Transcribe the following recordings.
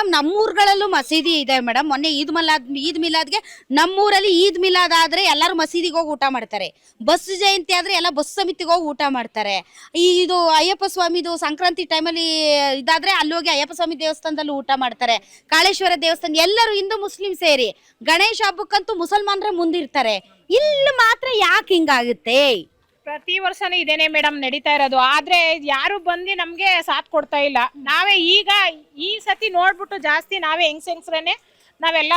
Madam ನಮ್ಮೂರ್ಗಳಲ್ಲೂ ಮಸೀದಿ ಇದೆ madam. ಮೊನ್ನೆ ಈದ್ ಮಿಲಾದ್ಗೆ ನಮ್ಮೂರಲ್ಲಿ ಈದ್ ಮಿಲಾದ್ ಆದ್ರೆ ಎಲ್ಲರೂ ಮಸೀದಿಗೆ ಹೋಗಿ ಊಟ ಮಾಡ್ತಾರೆ. ಬಸ್ ಜಯಂತಿ ಆದ್ರೆ ಎಲ್ಲ ಬಸ್ ಸಮಿತಿಗೆ ಹೋಗಿ ಊಟ ಮಾಡ್ತಾರೆ. ಇದು ಅಯ್ಯಪ್ಪ ಸ್ವಾಮಿದು ಸಂಕ್ರಾಂತಿ ಟೈಮಲ್ಲಿ ಇದಾದ್ರೆ ಅಲ್ಲಿ ಹೋಗಿ ಅಯ್ಯಪ್ಪ ಸ್ವಾಮಿ ದೇವಸ್ಥಾನದಲ್ಲಿ ಊಟ ಮಾಡ್ತಾರೆ. ಕಾಳೇಶ್ವರ ದೇವಸ್ಥಾನ ಎಲ್ಲರೂ ಹಿಂದೂ ಮುಸ್ಲಿಂ ಸೇರಿ. ಗಣೇಶ ಹಬ್ಬಕ್ಕಂತೂ ಮುಸಲ್ಮಾನರೇ ಮುಂದಿರ್ತಾರೆ. ಇಲ್ಲಿ ಮಾತ್ರ ಯಾಕೆ ಹಿಂಗಾಗುತ್ತೆ? ಪ್ರತಿ ವರ್ಷನೂ ಇದೇನೆ ಮೇಡಮ್ ನಡೀತಾ ಇರೋದು. ಆದ್ರೆ ಯಾರು ಬಂದು ನಮ್ಗೆ ಸಾಥ್ ಕೊಡ್ತಾ ಇಲ್ಲ. ನಾವೇ ಈಗ ಈ ಸತಿ ನೋಡ್ಬಿಟ್ಟು ಜಾಸ್ತಿ ನಾವೇ ಹೆಂಗ್ಸ್ರೇನೆ ನಾವೆಲ್ಲ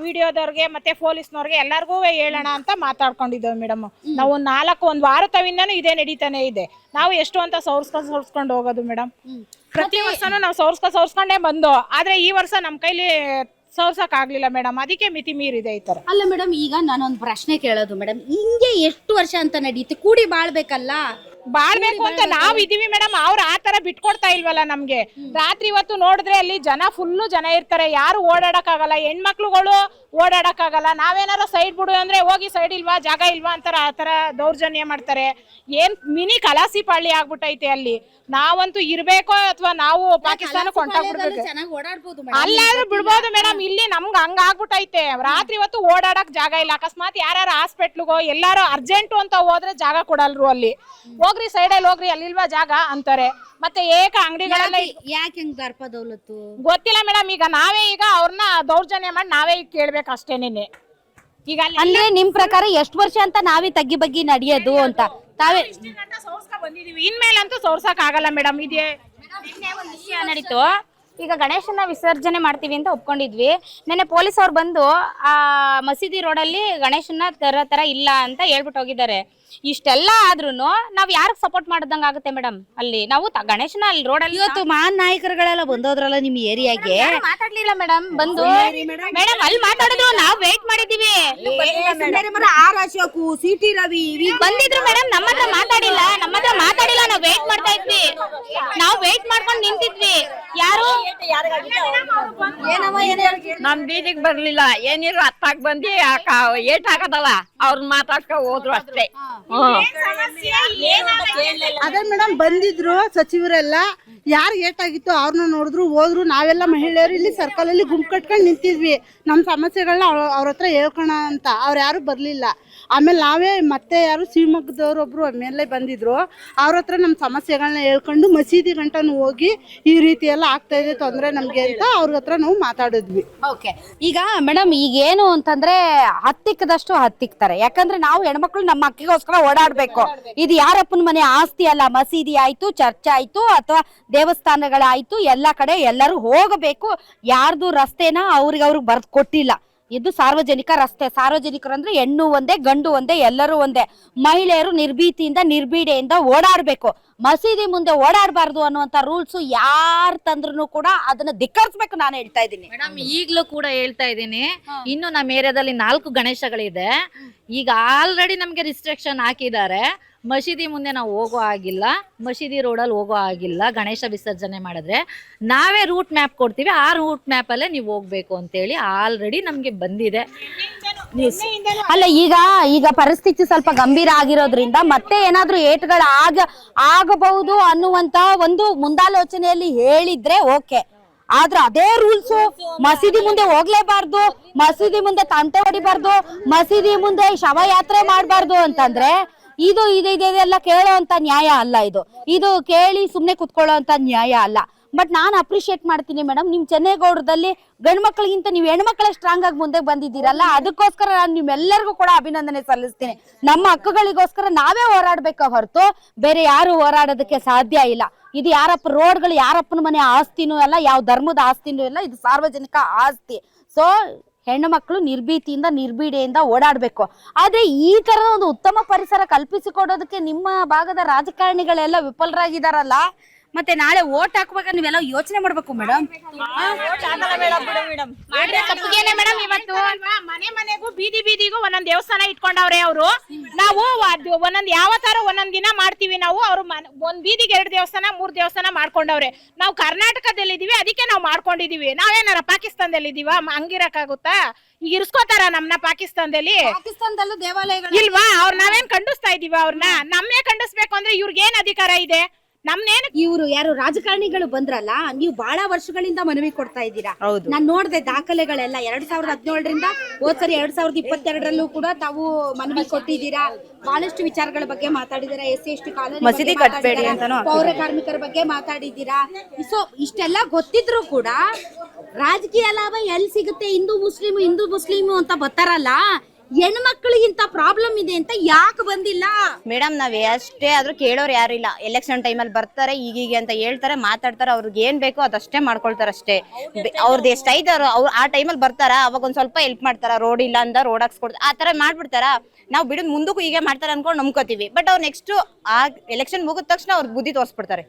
ವಿಡಿಯೋದವ್ರಿಗೆ ಮತ್ತೆ ಪೊಲೀಸ್ನವ್ರಿಗೆ ಎಲ್ಲರಿಗೂ ಹೇಳೋಣ ಅಂತ ಮಾತಾಡ್ಕೊಂಡಿದ್ದೇವೆ ಮೇಡಮ್. ನಾವು ಒಂದು ವಾರ ತವಿಂದನೂ ಇದೇ ನಡೀತಾನೆ ಇದೆ. ನಾವು ಎಷ್ಟು ಅಂತ ಸೌರ್ಸ್ಕೊಂಡು ಹೋಗೋದು ಮೇಡಮ್. ಪ್ರತಿ ವರ್ಷನೂ ನಾವು ಸೌರ್ಸ್ಕೊಂಡೇ ಬಂದು, ಆದ್ರೆ ಈ ವರ್ಷ ನಮ್ಮ ಕೈಲಿ ಸೋರ್ಸಕ್ ಆಗ್ಲಿಲ್ಲ ಮೇಡಮ್. ಅದಕ್ಕೆ ಮಿತಿ ಮೀರಿದೆ ಈ ತರ. ಅಲ್ಲ ಮೇಡಮ್, ಈಗ ನಾನೊಂದು ಪ್ರಶ್ನೆ ಕೇಳೋದು ಮೇಡಮ್, ಹಿಂಗೆ ಎಷ್ಟು ವರ್ಷ ಅಂತ ನಡೀತೆ? ಕೂಡಿ ಬಾಳ್ಬೇಕಲ್ಲ? ಬಾಳ್ಬೇಕು ಅಂತ ನಾವ್ ಇದೀವಿ ಮೇಡಮ್. ಅವ್ರು ಆತರ ಬಿಟ್ಕೊಡ್ತಾ ಇಲ್ವಲ್ಲ ನಮ್ಗೆ. ರಾತ್ರಿ ಹೊತ್ತು ನೋಡಿದ್ರೆ ಅಲ್ಲಿ ಫುಲ್ಲು ಜನ ಇರ್ತಾರೆ. ಯಾರು ಓಡಾಡಕ್ ಆಗಲ್ಲ, ಹೆಣ್ಮಕ್ಳುಗಳು ಓಡಾಡಕ್ ಆಗಲ್ಲ. ನಾವೇನಾರ ಸೈಡ್ ಬಿಡು ಅಂದ್ರೆ ಹೋಗಿ ಸೈಡ್ ಇಲ್ವಾ, ಜಾಗ ಇಲ್ವಾ ಅಂತಾರ ಆತರ ದೌರ್ಜನ್ಯ ಮಾಡ್ತಾರೆ. ಏನ್ ಮಿನಿ ಕಲಾಸಿ ಪಾಳ್ಳಿ ಆಗ್ಬಿಟ್ಟೈತೆ ಅಲ್ಲಿ. ನಾವಂತೂ ಇರ್ಬೇಕೋ ಅಥವಾ ನಾವು ಪಾಕಿಸ್ತಾನಕ್ಕೆ ಹೊಂಟಾಗ್ಬಿಡ್ಬೇಕು. ಅಲ್ಲಾದ್ರೂ ಬಿಡ್ಬೋದು ಮೇಡಮ್. ಇಲ್ಲಿ ನಮ್ಗೆ ಹಂಗ ಆಗ್ಬಿಟ್ಟೈತೆ. ರಾತ್ರಿ ಹೊತ್ತು ಓಡಾಡಕ್ ಜಾಗ ಇಲ್ಲ. ಅಕಸ್ಮಾತ್ ಯಾರು ಹಾಸ್ಪಿಟ್ಲ್ಗೋ ಎಲ್ಲಾರು ಅರ್ಜೆಂಟು ಅಂತ ಹೋದ್ರೆ ಜಾಗ ಕೊಡಲ್ರು. ಅಲ್ಲಿ ಹೋಗ್ರಿ ಸೈಡಲ್ಲಿ ಹೋಗ್ರಿ, ಅಲ್ಲಿಲ್ವಾ ಜಾಗ ಅಂತಾರೆ. ಮತ್ತೆ ಏಕ ಅಂಗಡಿಗಳೆಲ್ಲ ಯಾಕೆ ಹೆಂಗ್ ದರ್ಪ ದೌಲತ್ತು ಗೊತ್ತಿಲ್ಲ ಮೇಡಮ್. ಈಗ ನಾವೇ ಅವ್ರನ್ನ ದೌರ್ಜನ್ಯ ಮಾಡಿ ನಾವೇ ಈಗ ಕೇಳ್ಬೇಕು ಅಷ್ಟೇನೇನೆ. ಈಗ ಅಂದ್ರೆ ನಿಮ್ ಪ್ರಕಾರ ಎಷ್ಟು ವರ್ಷ ಅಂತ ನಾವೇ ತಗ್ಗಿ ಬಗ್ಗಿ ನಡೆಯೋದು ಅಂತ ತಾವೇ ಬಂದಿದೀವಿ. ಇನ್ಮೇಲಂತೂ ಸೋರ್ಸಕ್ ಆಗಲ್ಲ ಮೇಡಮ್. ಇದೇ ಒಂದು ವಿಷಯ ನಡೀತು. ಈಗ ಗಣೇಶನ ವಿಸರ್ಜನೆ ಮಾಡ್ತೀವಿ ಅಂತ ಒಪ್ಕೊಂಡಿದ್ವಿ. ನೆನ್ನೆ ಪೊಲೀಸ್ ಅವ್ರು ಬಂದು ಆ ಮಸೀದಿ ರೋಡಲ್ಲಿ ಗಣೇಶನ ತರ ಇಲ್ಲ ಅಂತ ಹೇಳ್ಬಿಟ್ಟು ಹೋಗಿದ್ದಾರೆ. ಇಷ್ಟೆಲ್ಲ ಆದ್ರೂ ನಾವ್ ಯಾರಿಗೆ ಸಪೋರ್ಟ್ ಮಾಡ್ದಂಗ ಆಗುತ್ತೆ ಮೇಡಮ್? ಅಲ್ಲಿ ನಾವು ಗಣೇಶನ ಅಲ್ಲಿ ರೋಡಲ್ಲಿ ಇವತ್ತು ಮಹಾನ್ ನಾಯಕರುಗಳೆಲ್ಲ ಬಂದೋದ್ರಲ್ಲ ನಿಮ್ ಏರಿಯಾಗೆ. ಮಾತಾಡ್ಲಿಲ್ಲ ಮೇಡಮ್. ಬಂದು ಮೇಡಮ್ ಅಲ್ಲಿ ಮಾತಾಡಿದ್ರು, ನಾವ್ ವೇಟ್ ಮಾಡಿದೀವಿ. ಆರ್ ಅಶೋಕು, ಸಿಟಿ ರವಿ ಬಂದಿದ್ರು ಮೇಡಮ್. ನಮ್ಮ ಹತ್ರ ಮಾತಾಡಿಲ್ಲ. ನಾವ್ ವೇಟ್ ಮಾಡ್ತಾ ಇದ್ವಿ. ನಾವ್ ವೇಟ್ ಮಾಡ್ಕೊಂಡು ನಿಂತಿದ್ವಿ. ಯಾರು ನಮ್ ಬೀದಿಗೆ ಬರ್ಲಿಲ್ಲ. ಏನಿರು ಹತ್ತಾಕ್ ಬಂದಿ ಏಟ್ ಹಾಕದಲ್ಲ ಅವ್ರನ್ನ ಮಾತಾಡ್ಕೊ ಹೋದ್ರು ಅಷ್ಟೇ. ಅದೇ ಮೇಡಮ್, ಬಂದಿದ್ರು ಸಚಿವರೆಲ್ಲ. ಯಾರು ಏಟಾಗಿತ್ತು ಅವ್ರನ್ನ ನೋಡಿದ್ರು ಹೋದ್ರು. ನಾವೆಲ್ಲ ಮಹಿಳೆಯರು ಇಲ್ಲಿ ಸರ್ಕಲ್ ಅಲ್ಲಿ ಗುಂಪು ಕಟ್ಕೊಂಡು ನಿಂತಿದ್ವಿ. ನಮ್ಮ ಸಮಸ್ಯೆಗಳನ್ನ ಅವ್ರ ಹತ್ರ ಹೇಳ್ಕೋಣ ಅಂತ. ಅವ್ರು ಯಾರು ಬರ್ಲಿಲ್ಲ. ಆಮೇಲೆ ನಾವೇ ಮತ್ತೆ ಯಾರು ಶಿವಮೊಗ್ಗದವ್ರೊಬ್ರು ಮೇಲೆ ಬಂದಿದ್ರು. ಅವ್ರ ಹತ್ರ ನಮ್ಮ ಸಮಸ್ಯೆಗಳನ್ನ ಹೇಳ್ಕೊಂಡು ಮಸೀದಿ ಗಂಟನು ಹೋಗಿ ಈ ರೀತಿ ಎಲ್ಲ ಆಗ್ತಾ ಇದೆ ತೊಂದರೆ ನಮ್ಗೆ ಅಂತ ಅವ್ರ ಹತ್ರ ನಾವು ಮಾತಾಡಿದ್ವಿ. ಓಕೆ, ಈಗ ಮೇಡಮ್ ಈಗೇನು ಅಂತಂದ್ರೆ ಹತ್ತಿಕ್ಕದಷ್ಟು ಹತ್ತಿಕ್ತಾರೆ. ಯಾಕಂದ್ರೆ ನಾವು ಹೆಣ್ಮಕ್ಳು ನಮ್ಮ ಅಕ್ಕಿಗೋಸ್ಕರ ಓಡಾಡ್ಬೇಕು. ಇದು ಯಾರಪ್ಪನ ಮನೆ ಆಸ್ತಿ ಅಲ್ಲ. ಮಸೀದಿ ಆಯ್ತು, ಚರ್ಚ್ ಆಯ್ತು, ಅಥವಾ ದೇವಸ್ಥಾನಗಳಾಯ್ತು, ಎಲ್ಲ ಕಡೆ ಎಲ್ಲರೂ ಹೋಗಬೇಕು. ಯಾರ್ದು ರಸ್ತೆನ ಅವ್ರಿಗೆ ಬರ್ದ್ ಕೊಟ್ಟಿಲ್ಲ. ಇದು ಸಾರ್ವಜನಿಕ ರಸ್ತೆ. ಸಾರ್ವಜನಿಕರು ಅಂದ್ರೆ ಹೆಣ್ಣು ಒಂದೇ, ಗಂಡು ಒಂದೇ, ಎಲ್ಲರೂ ಒಂದೇ. ಮಹಿಳೆಯರು ನಿರ್ಭೀತಿಯಿಂದ ನಿರ್ಭೀಡೆಯಿಂದ ಓಡಾಡ್ಬೇಕು. ಮಸೀದಿ ಮುಂದೆ ಓಡಾಡಬಾರ್ದು ಅನ್ನುವಂತ ರೂಲ್ಸ್ ಯಾರು ತಂದ್ರು ಕೂಡ ಅದನ್ನ ಧಿಕ್ಕರಿಸ್ಬೇಕು. ನಾನು ಹೇಳ್ತಾ ಇದ್ದೀನಿ ಮೇಡಮ್, ಈಗ್ಲೂ ಕೂಡ ಹೇಳ್ತಾ ಇದ್ದೀನಿ. ಇನ್ನು ನಮ್ಮ ಏರಿಯಾದಲ್ಲಿ 4 ಗಣೇಶಗಳಿದೆ. ಈಗ ಆಲ್ರೆಡಿ ನಮ್ಗೆ ರಿಸ್ಟ್ರಿಕ್ಷನ್ ಹಾಕಿದ್ದಾರೆ. ಮಸೀದಿ ಮುಂದೆ ನಾವು ಹೋಗೋ ಆಗಿಲ್ಲ, ಮಸೀದಿ ರೋಡಲ್ಲಿ ಹೋಗೋ ಆಗಿಲ್ಲ. ಗಣೇಶ ವಿಸರ್ಜನೆ ಮಾಡಿದ್ರೆ ನಾವೇ ರೂಟ್ ಮ್ಯಾಪ್ ಕೊಡ್ತೀವಿ. ಆ ರೂಟ್ ಮ್ಯಾಪ್ ಅಲ್ಲೇ ನೀವು ಹೋಗ್ಬೇಕು ಅಂತೇಳಿ ಆಲ್ರೆಡಿ ನಮ್ಗೆ ಬಂದಿದೆ. ಅಲ್ಲ, ಈಗ ಪರಿಸ್ಥಿತಿ ಸ್ವಲ್ಪ ಗಂಭೀರ ಆಗಿರೋದ್ರಿಂದ ಮತ್ತೆ ಏನಾದ್ರೂ ಏಟ್ಗಳು ಆಗಬಹುದು ಅನ್ನುವಂತ ಒಂದು ಮುಂದಾಲೋಚನೆಯಲ್ಲಿ ಹೇಳಿದ್ರೆ ಓಕೆ. ಆದ್ರೆ ಅದೇ ರೂಲ್ಸ್ ಮಸೀದಿ ಮುಂದೆ ಹೋಗ್ಲೇಬಾರ್ದು, ಮಸೀದಿ ಮುಂದೆ ತಂಟೆ ಹೊಡಿಬಾರ್ದು, ಮಸೀದಿ ಮುಂದೆ ಶವಯಾತ್ರೆ ಮಾಡಬಾರ್ದು ಅಂತಂದ್ರೆ ಇದೆಲ್ಲ ಕೇಳೋ ಅಂತ ನ್ಯಾಯ ಅಲ್ಲ. ಇದು ಕೇಳಿ ಸುಮ್ನೆ ಕುತ್ಕೊಳ್ಳೋ ಅಂತ ನ್ಯಾಯ ಅಲ್ಲ. ಬಟ್ ನಾನು ಅಪ್ರಿಶಿಯೇಟ್ ಮಾಡ್ತೀನಿ ಮೇಡಮ್, ನಿಮ್ ಚೆನ್ನೇಗೌಡದಲ್ಲಿ ಗಂಡ್ಮಕ್ಳಿಗಿಂತ ನೀವು ಹೆಣ್ಮಕ್ಳೇ ಸ್ಟ್ರಾಂಗ್ ಆಗಿ ಮುಂದೆ ಬಂದಿದ್ದೀರಲ್ಲ, ಅದಕ್ಕೋಸ್ಕರ ನಾನು ನಿಮ್ಮೆಲ್ಲರಿಗೂ ಕೂಡ ಅಭಿನಂದನೆ ಸಲ್ಲಿಸ್ತೀನಿ. ನಮ್ಮ ಹಕ್ಕುಗಳಿಗೋಸ್ಕರ ನಾವೇ ಹೋರಾಡ್ಬೇಕ ಹೊರತು ಬೇರೆ ಯಾರು ಹೋರಾಡೋದಕ್ಕೆ ಸಾಧ್ಯ ಇಲ್ಲ. ಇದು ರೋಡ್ಗಳು ಯಾರಪ್ಪನ ಮನೆ ಆಸ್ತಿನೂ ಅಲ್ಲ, ಯಾವ ಧರ್ಮದ ಆಸ್ತಿನೂ ಇಲ್ಲ. ಇದು ಸಾರ್ವಜನಿಕ ಆಸ್ತಿ. ಸೊ ಹೆಣ್ಣು ಮಕ್ಕಳು ನಿರ್ಭೀತಿಯಿಂದ ನಿರ್ಭೀಡೆಯಿಂದ ಓಡಾಡ್ಬೇಕು. ಆದ್ರೆ ಈ ತರ ಒಂದು ಉತ್ತಮ ಪರಿಸರ ಕಲ್ಪಿಸಿಕೊಡೋದಕ್ಕೆ ನಿಮ್ಮ ಭಾಗದ ರಾಜಕಾರಣಿಗಳೆಲ್ಲ ವಿಫಲರಾಗಿದಾರಲ್ಲ. ಮತ್ತೆ ನಾಳೆ ಓಟ್ ಹಾಕುವಾಗ ನೀವೆಲ್ಲ ಯೋಚನೆ ಮಾಡ್ಬೇಕು ಮೇಡಮ್. ಇವತ್ತು ಮನೆ ಮನೆಗೂ ಬೀದಿ ಬೀದಿಗೂ ಒಂದೊಂದ್ ದೇವಸ್ಥಾನ ಇಟ್ಕೊಂಡವ್ರೆ ಅವರು. ನಾವು ಒಂದೊಂದ್ ಯಾವ ತರ ಒಂದೊಂದ್ ದಿನ ಮಾಡ್ತೀವಿ ನಾವು. ಅವ್ರು ಒಂದ್ ಬೀದಿಗೆ 2 ದೇವಸ್ಥಾನ 3 ದೇವಸ್ಥಾನ ಮಾಡ್ಕೊಂಡವ್ರೆ. ನಾವು ಕರ್ನಾಟಕದಲ್ಲಿ ಇದೀವಿ, ಅದಕ್ಕೆ ನಾವು ಮಾಡ್ಕೊಂಡಿದೀವಿ. ನಾವೇನಾರ ಪಾಕಿಸ್ತಾನದಲ್ಲಿ ಇದೀವ? ಹಂಗಿರಕ್ಕಾಗುತ್ತಾ? ಈಗ ಇರ್ಸ್ಕೋತಾರ ನಮ್ನ ಪಾಕಿಸ್ತಾನದಲ್ಲೂ ದೇವಾಲಯಗಳು ಇಲ್ವಾ? ಅವ್ರ ನಾವೇನ್ ಖಂಡಿಸ್ತಾ ಇದೀವ? ಅವ್ರನ್ನ ನಮ್ಮೇ ಖಂಡಿಸ್ಬೇಕು ಅಂದ್ರೆ ಇವ್ರಿಗೆ ಏನ್ ಅಧಿಕಾರ ಇದೆ? ನಮ್ನೇನು ಇವರು ಯಾರು ರಾಜಕಾರಣಿಗಳು ಬಂದ್ರಲ್ಲ, ನೀವು ಬಹಳ ವರ್ಷಗಳಿಂದ ಮನವಿ ಕೊಡ್ತಾ ಇದ್ದೀರಾ. ನಾನ್ ನೋಡ್ದೆ ದಾಖಲೆಗಳೆಲ್ಲ 2017ರಿಂದ ಹೋದ್ಸರಿ 2022ರಲ್ಲೂ ಕೂಡ ತಾವು ಮನವಿ ಕೊಟ್ಟಿದ್ದೀರಾ. ಬಹಳಷ್ಟು ವಿಚಾರಗಳ ಬಗ್ಗೆ ಮಾತಾಡಿದ್ದೀರಾ. SC/ST ಕಾಲೋನಿ ಮಸೀದಿ ಕಟ್ಟಬೇಡಿ ಅಂತ, ಪೌರ ಕಾರ್ಮಿಕರ ಬಗ್ಗೆ ಮಾತಾಡಿದ್ದೀರಾ. ಸೊ ಇಷ್ಟೆಲ್ಲ ಗೊತ್ತಿದ್ರು ಕೂಡ ರಾಜಕೀಯ ಲಾಭ ಎಲ್ಲಿ ಸಿಗುತ್ತೆ, ಹಿಂದೂ ಮುಸ್ಲಿಮು ಅಂತ ಬರ್ತಾರಲ್ಲ, ಹೆಣ್ಮಕ್ಳಿಗೆ ಇಂತ ಪ್ರಾಬ್ಲಮ್ ಇದೆ ಅಂತ ಯಾಕೆ ಬಂದಿಲ್ಲ? ಮೇಡಮ್ ನಾವ್ ಎಷ್ಟೇ ಆದ್ರೂ ಕೇಳೋರು ಯಾರು ಇಲ್ಲ. ಎಲೆಕ್ಷನ್ ಟೈಮಲ್ಲಿ ಬರ್ತಾರೆ, ಈಗೀಗೆ ಅಂತ ಹೇಳ್ತಾರೆ, ಮಾತಾಡ್ತಾರೆ, ಅವ್ರಿಗೆ ಏನ್ ಬೇಕೋ ಅದಷ್ಟೇ ಮಾಡ್ಕೊಳ್ತಾರ ಅಷ್ಟೇ. ಅವ್ರದ್ದು ಎಷ್ಟೈತೆ ಅವ್ರು ಆ ಟೈಮಲ್ಲಿ ಬರ್ತಾರ, ಅವಾಗ ಒಂದ್ ಸ್ವಲ್ಪ ಹೆಲ್ಪ್ ಮಾಡ್ತಾರ, ರೋಡ್ ಇಲ್ಲ ಅಂದ ರೋಡ್ ಹಾಕ್ಸ್ಕೊಡ್ತಾರ, ಆ ತರ ಮಾಡ್ಬಿಡ್ತಾರ. ನಾವು ಬಿಡೋದ್ ಮುಂದಕ್ಕೂ ಹೀಗೆ ಮಾಡ್ತಾರೆ ಅನ್ಕೊಂಡು ನಂಬ್ಕೋತೀವಿ. ಬಟ್ ಅವ್ರು ನೆಕ್ಸ್ಟ್ ಆ ಎಲೆಕ್ಷನ್ ಮುಗಿದ ತಕ್ಷಣ ಅವ್ರ ಬುದ್ಧಿ ತೋರಿಸ್ಬಿಡ್ತಾರೆ.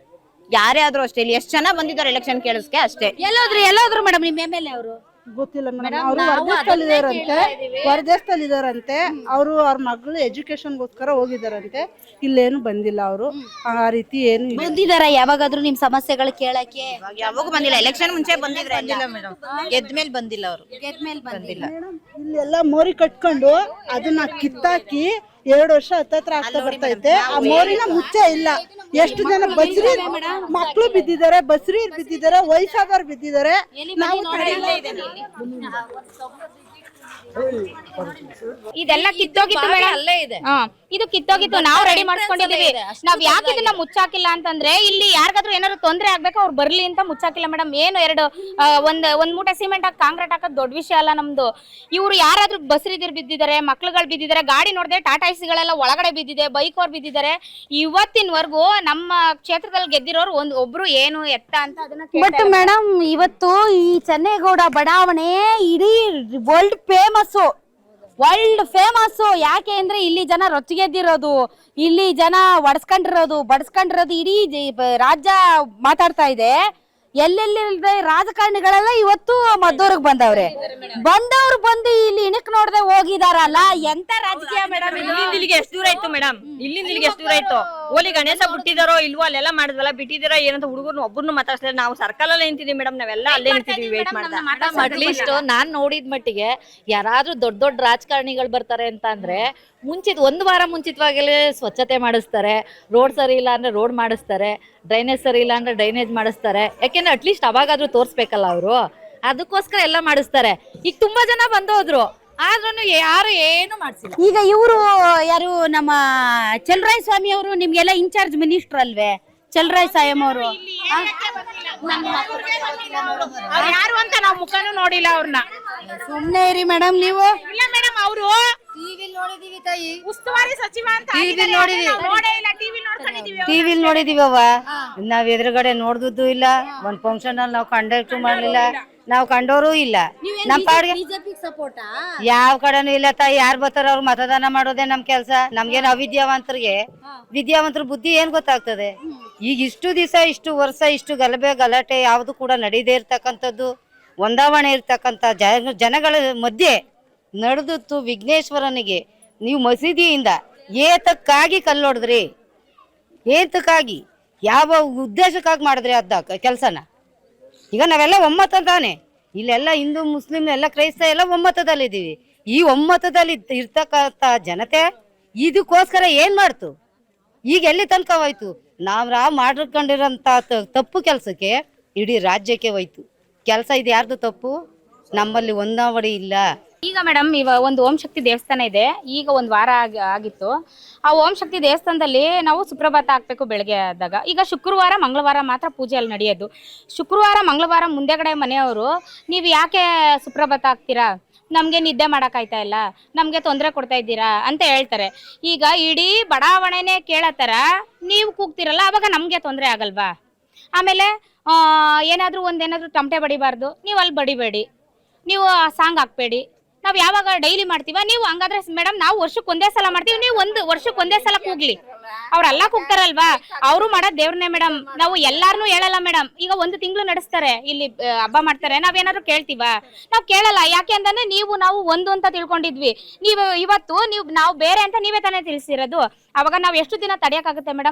ಯಾರೇ ಆದ್ರೂ ಅಷ್ಟೇ, ಇಲ್ಲಿ ಎಷ್ಟು ಜನ ಬಂದಿದ್ದಾರೆ ಎಲೆಕ್ಷನ್ ಕೇಳಿಸ್ಕೆ ಅಷ್ಟೇ. ಎಲ್ಲೋದ್ರು ಮೇಡಮ್ ನಿಮ್ MLA ಅವರು? ಗೊತ್ತಿಲ್ಲ ಮೇಡಮ್. ಅವರು ಹೊರದೇಶದಲ್ಲಿ ಇದಾರಂತೆ. ಅವರು ಅವ್ರ ಮಗಳು ಎಜುಕೇಶನ್ಗೋಸ್ಕರ ಹೋಗಿದಾರಂತೆ. ಇಲ್ಲೇನು ಬಂದಿಲ್ಲ ಅವರು. ಆ ರೀತಿ ಏನು ಬಂದಿದಾರ ಯಾವಾಗಾದ್ರೂ ನಿಮ್ ಸಮಸ್ಯೆಗಳು ಕೇಳಕ್ಕೆ? ಯಾವಾಗೂ ಬಂದಿಲ್ಲ. ಎಲೆಕ್ಷನ್ ಮುಂಚೆ ಬಂದಿದ್ರೆ ಮೇಡಮ್, ಗೆದ್ಮೇಲೆ ಬಂದಿಲ್ಲ ಅವರು. ಬಂದಿಲ್ಲ. ಇಲ್ಲೆಲ್ಲ ಮೋರಿ ಕಟ್ಕೊಂಡು ಅದನ್ನ ಕಿತ್ತಾಕಿ 2 ವರ್ಷ ಹತ್ತತ್ರ ಆಗ್ತಾ ಬರ್ತೈತೆ. ಆ ಮೋರಿನ ಮುಚ್ಚೆ ಇಲ್ಲ. ಎಷ್ಟು ಜನ ಬಸ್ರಿ ಮಕ್ಳು ಬಿದ್ದಿದ್ದಾರೆ, ಬಸ್ರಿ ಬಿದ್ದಿದ್ದಾರೆ, ವಯಸ್ಸಾದವ್ರು ಬಿದ್ದಿದ್ದಾರೆ. ನಾವು ಇದೆಲ್ಲ ಕಿತ್ತೋಗಿತ್ತು ಮೇಡಮ್. ಅಲ್ಲೇ ಇದೆ. ಇದು ಕಿತ್ತೋಗಿತ್ತು, ನಾವು ರೆಡಿ ಮಾಡ್ಕೊಂಡಿದೀವಿ. ನಾವ್ ಯಾಕೆ ಇದನ್ನ ಮುಚ್ಚಾಕಿಲ್ಲ ಅಂತಂದ್ರೆ, ಇಲ್ಲಿ ಯಾರಿಗಾದ್ರೂ ಏನಾದ್ರು ತೊಂದ್ರೆ ಆಗ್ಬೇಕು ಅವ್ರು ಬರ್ಲಿ ಅಂತ ಮುಚ್ಚಾಕಿಲ್ಲ ಮೇಡಮ್. ಏನು ಒಂದ್ ಮೂಟೆ ಸಿಮೆಂಟ್ ಹಾಕಿ ಕಾಂಕ್ರೀಟ್ ಹಾಕೋದ್ ದೊಡ್ಡ ವಿಷಯ ಅಲ್ಲ ನಮ್ದು. ಇವ್ರು ಯಾರಾದ್ರೂ ಬಸ್ರಿದಿರ್ ಬಿದ್ದಿದ್ದಾರೆ, ಮಕ್ಳುಗಳು ಬಿದ್ದಿದ್ದಾರೆ, ಗಾಡಿ ನೋಡಿದ್ರೆ ಟಾಟಾ ಐಸಿಗಳೆಲ್ಲ ಒಳಗಡೆ ಬಿದ್ದಿದೆ, ಬೈಕ್ ಅವ್ರು ಬಿದ್ದಿದ್ದಾರೆ. ಇವತ್ತಿನವರೆಗೂ ನಮ್ಮ ಕ್ಷೇತ್ರದಲ್ಲಿ ಗೆದ್ದಿರೋರು ಒಬ್ರು ಏನು ಎತ್ತ ಅಂತ ಅದನ್ನ ಬಟ್ ಮೇಡಮ್, ಇವತ್ತು ಈ ಚೆನ್ನೇಗೌಡ ಬಡಾವಣೆ ಇಡೀ ವರ್ಲ್ಡ್ ಫೇಮಸ್. ಯಾಕೆ ಅಂದ್ರೆ ಇಲ್ಲಿ ಜನ ರೊಚ್ಚಿಗೆದ್ದಿರೋದು, ಇಲ್ಲಿ ಜನ ಬಡ್ಸ್ಕೊಂಡಿರೋದು ಇಡೀ ರಾಜ್ಯ ಮಾತಾಡ್ತಾ ಇದೆ. ಎಲ್ಲೆಲ್ಲಿಲ್ಲದೆ ರಾಜಕಾರಣಿಗಳೆಲ್ಲ ಇವತ್ತು ಮದ್ದೂರಿಗೆ ಬಂದವ್ರು ಬಂದು ಇಲ್ಲಿ ಇಣಕ್ ನೋಡ್ದೆ ಹೋಗಿದಾರಲ್ಲ. ಎಂತ ರಾಜಕೀಯ ಮೇಡಮ್? ಇಲ್ಲಿಗೆ ಎಷ್ಟು ದೂರ ಆಯ್ತು ಮೇಡಮ್? ಇಲ್ಲಿಂದ ಇಲ್ಲಿಗೆ ಎಷ್ಟು ದೂರ ಆಯ್ತು? ಓಲಿ ಗಣೇಶ ಬಿಟ್ಟಿದಾರೋ ಇಲ್ವೋ, ಅಲ್ಲೆಲ್ಲ ಮಾಡಿದ್ವಲ್ಲ, ಬಿಟ್ಟಿದಾರೋ ಏನಂತ ಹುಡುಗರು ಒಬ್ಬರನ್ನು ಮಾತಾಡ್ಸ್ಲಿಲ್ಲ. ನಾವು ಸರ್ಕಲ್ ಅಲ್ಲೇ ನಿಂತಿದೀವಿ ಮೇಡಮ್, ನಾವೆಲ್ಲ ಅಲ್ಲೇ ನಿಂತಿದೀವಿ ವೇಟ್ ಮಾಡ್ತಾ. ಅಟ್ಲೀಸ್ಟ್ ನಾನ್ ನೋಡಿದ ಮಟ್ಟಿಗೆ ಯಾರಾದ್ರೂ ದೊಡ್ಡ ರಾಜಕಾರಣಿಗಳು ಬರ್ತಾರೆ ಅಂತ ಅಂದ್ರೆ ಒಂದು ವಾರ ಮುಂಚಿತವಾಗಲೇ ಸ್ವಚ್ಛತೆ ಮಾಡಿಸ್ತಾರೆ. ರೋಡ್ ಸರಿ ಇಲ್ಲ ಅಂದ್ರೆ ರೋಡ್ ಮಾಡಿಸ್ತಾರೆ, ಡ್ರೈನೇಜ್ ಸರಿ ಇಲ್ಲ ಅಂದ್ರೆ ಡ್ರೈನೇಜ್ ಮಾಡಿಸ್ತಾರೆ. ಯಾಕೆಂದ್ರೆ ಅಟ್ಲೀಸ್ಟ್ ಅವಾಗಾದ್ರೂ ತೋರ್ಸ್ಬೇಕಲ್ಲ ಅವರು, ಅದಕ್ಕೋಸ್ಕರ ಎಲ್ಲ ಮಾಡಿಸ್ತಾರೆ. ಈಗ ತುಂಬಾ ಜನ ಬಂದೋದ್ರು, ಆದ್ರೂ ಯಾರು ಏನು ಮಾಡ್ಸಿಲ್ಲ. ಈಗ ಇವರು ಯಾರು, ನಮ್ಮ ಚಲರಾಯ ಸ್ವಾಮಿ ಅವರು ನಿಮ್ಗೆಲ್ಲ ಇನ್ಚಾರ್ಜ್ ಮಿನಿಸ್ಟರ್ ಅಲ್ವೇ? ಚಲರಾಯ ಸಾಯಂ ಅವರು ಯಾರು ಅಂತ ನಾವು ಮುಖನೂ ನೋಡಿಲ್ಲ ಅವ್ರನ್ನ. ಸುಮ್ನೆ ಇರಿ ಮೇಡಮ್ ನೀವು. ಇಲ್ಲ ಮೇಡಮ್, ಅವರು ಉಸ್ತುವಾರಿ ಸಚಿವ ಅಂತ ಟಿವಿಲ್ ನೋಡಿದೀವವ್ವ. ನಾವ್ ಎದುರುಗಡೆ ನೋಡ್ದದ್ದು ಇಲ್ಲ. ಒಂದ್ ಫಂಕ್ಷನ್ ಅಲ್ಲಿ ನಾವು ಕಂಡಕ್ಟ್ ಮಾಡ್ಲಿಲ್ಲ, ನಾವ್ ಕಂಡೋರು ಇಲ್ಲ. ನಮ್ ಪಾಡ್ಗೆ ಯಾವ ಕಡೆನೂ ಇಲ್ಲ ತಾಯಿ. ಯಾರು ಬರ್ತಾರ ಅವ್ರು ಮತದಾನ ಮಾಡೋದೇ ನಮ್ ಕೆಲ್ಸ. ನಮ್ಗೇನು ವಿದ್ಯಾವಂತರ ಬುದ್ಧಿ ಏನ್ ಗೊತ್ತಾಗ್ತದೆ? ಈಗ ಇಷ್ಟು ದಿವಸ, ಇಷ್ಟು ವರ್ಷ, ಇಷ್ಟು ಗಲಾಟೆ ಯಾವ್ದು ಕೂಡ ನಡೀದೇ ಇರ್ತಕ್ಕಂಥದ್ದು, ಹೊಂದಾವಣೆ ಇರ್ತಕ್ಕಂಥ ಜನಗಳ ಮಧ್ಯೆ ನಡೆದಿತ್ತು. ವಿಘ್ನೇಶ್ವರನಿಗೆ ನೀವು ಮಸೀದಿಯಿಂದ ಏತಕ್ಕಾಗಿ ಕಲ್ಲೊಡ್ದ್ರಿ? ಏತಕ್ಕಾಗಿ, ಯಾವ ಉದ್ದೇಶಕ್ಕಾಗಿ ಮಾಡಿದ್ರಿ ಅದ ಕೆಲ್ಸನ? ಈಗ ನಾವೆಲ್ಲ ಒಮ್ಮತ ತಾನೆ, ಇಲ್ಲೆಲ್ಲ ಹಿಂದೂ ಮುಸ್ಲಿಂ ಎಲ್ಲ ಕ್ರೈಸ್ತ ಎಲ್ಲ ಒಮ್ಮತದಲ್ಲಿದ್ದೀವಿ. ಈ ಒಮ್ಮತದಲ್ಲಿ ಇರ್ತಕ್ಕಂಥ ಜನತೆ ಇದಕ್ಕೋಸ್ಕರ ಏನ್ ಮಾಡ್ತು? ಈಗ ಎಲ್ಲಿ ತನಕ ಹೋಯ್ತು? ನಾವು ಮಾಡ್ಕೊಂಡಿರೋಂಥ ತಪ್ಪು ಕೆಲಸಕ್ಕೆ ಇಡೀ ರಾಜ್ಯಕ್ಕೆ ಹೋಯ್ತು ಕೆಲಸ. ಇದು ಯಾರ್ದು ತಪ್ಪು? ನಮ್ಮಲ್ಲಿ ಹೊಂದಾವಣೆ ಇಲ್ಲ. ಈಗ ಮೇಡಮ್, ಇವಾಗ ಒಂದು ಓಂ ಶಕ್ತಿ ದೇವಸ್ಥಾನ ಇದೆ. ಈಗ ಒಂದು ವಾರ ಆಗಿತ್ತು. ಆ ಓಂ ಶಕ್ತಿ ದೇವಸ್ಥಾನದಲ್ಲಿ ನಾವು ಸುಪ್ರಭಾತ ಹಾಕ್ಬೇಕು ಬೆಳಗ್ಗೆ ಆದಾಗ. ಈಗ ಶುಕ್ರವಾರ ಮಂಗಳವಾರ ಮಾತ್ರ ಪೂಜೆ ಅಲ್ಲಿ ನಡೆಯೋದು. ಶುಕ್ರವಾರ ಮಂಗಳವಾರ ಮುಂದೆಗಡೆ ಮನೆಯವರು, ನೀವು ಯಾಕೆ ಸುಪ್ರಭಾತ ಹಾಕ್ತೀರಾ? ನಮಗೆ ನಿದ್ದೆ ಮಾಡೋಕ್ಕಾಯ್ತಾ ಇಲ್ಲ, ನಮಗೆ ತೊಂದರೆ ಕೊಡ್ತಾ ಇದ್ದೀರಾ ಅಂತ ಹೇಳ್ತಾರೆ. ಈಗ ಇಡೀ ಬಡಾವಣೆನೇ ಕೇಳತ್ತಾರ, ನೀವು ಕೂಗ್ತಿರಲ್ಲ, ಅವಾಗ ನಮಗೆ ತೊಂದರೆ ಆಗಲ್ವಾ? ಆಮೇಲೆ ಒಂದೇನಾದ್ರೂ ತಮಟೆ ಬಡಿಬಾರ್ದು, ನೀವು ಅಲ್ಲಿ ಬಡಿಬೇಡಿ, ನೀವು ಸಾಂಗ್ ಹಾಕ್ಬೇಡಿ. ನಾವು ಯಾವಾಗ ಡೈಲಿ ಮಾಡ್ತೀವ? ನೀವು ಹಂಗಾದ್ರೆ ಮೇಡಮ್, ನಾವು ವರ್ಷಕ್ಕೆ ಒಂದೇ ಸಲ ಮಾಡ್ತೀವಿ, ನೀವು ವರ್ಷಕ್ಕೆ ಒಂದೇ ಸಲ ಕೂಗ್ಲಿ. ಅವ್ರೆಲ್ಲ ಕೂಗ್ತಾರಲ್ವಾ, ಅವರು ಮಾಡೋದ್ ದೇವ್ರನ್ನೇ ಮೇಡಮ್. ನಾವು ಎಲ್ಲಾರನ್ನೂ ಹೇಳಲ್ಲ ಮೇಡಮ್. ಈಗ 1 ತಿಂಗಳು ನಡೆಸ್ತಾರೆ, ಇಲ್ಲಿ ಹಬ್ಬ ಮಾಡ್ತಾರೆ, ನಾವೇನಾದ್ರು ಕೇಳ್ತೀವ? ನಾವು ಕೇಳಲ್ಲ. ಯಾಕೆ ಅಂತಂದ್ರೆ ನಾವು ಒಂದು ಅಂತ ತಿಳ್ಕೊಂಡಿದ್ವಿ. ನೀವು ಇವತ್ತು ನಾವು ಬೇರೆ ಅಂತ ನೀವೇ ತಾನೇ ತಿಳಿಸಿರೋದು. ಅವಾಗ ನಾವು ಎಷ್ಟು ದಿನ ತಡೆಯಕ್ಕಾಗುತ್ತೆ ಮೇಡಮ್?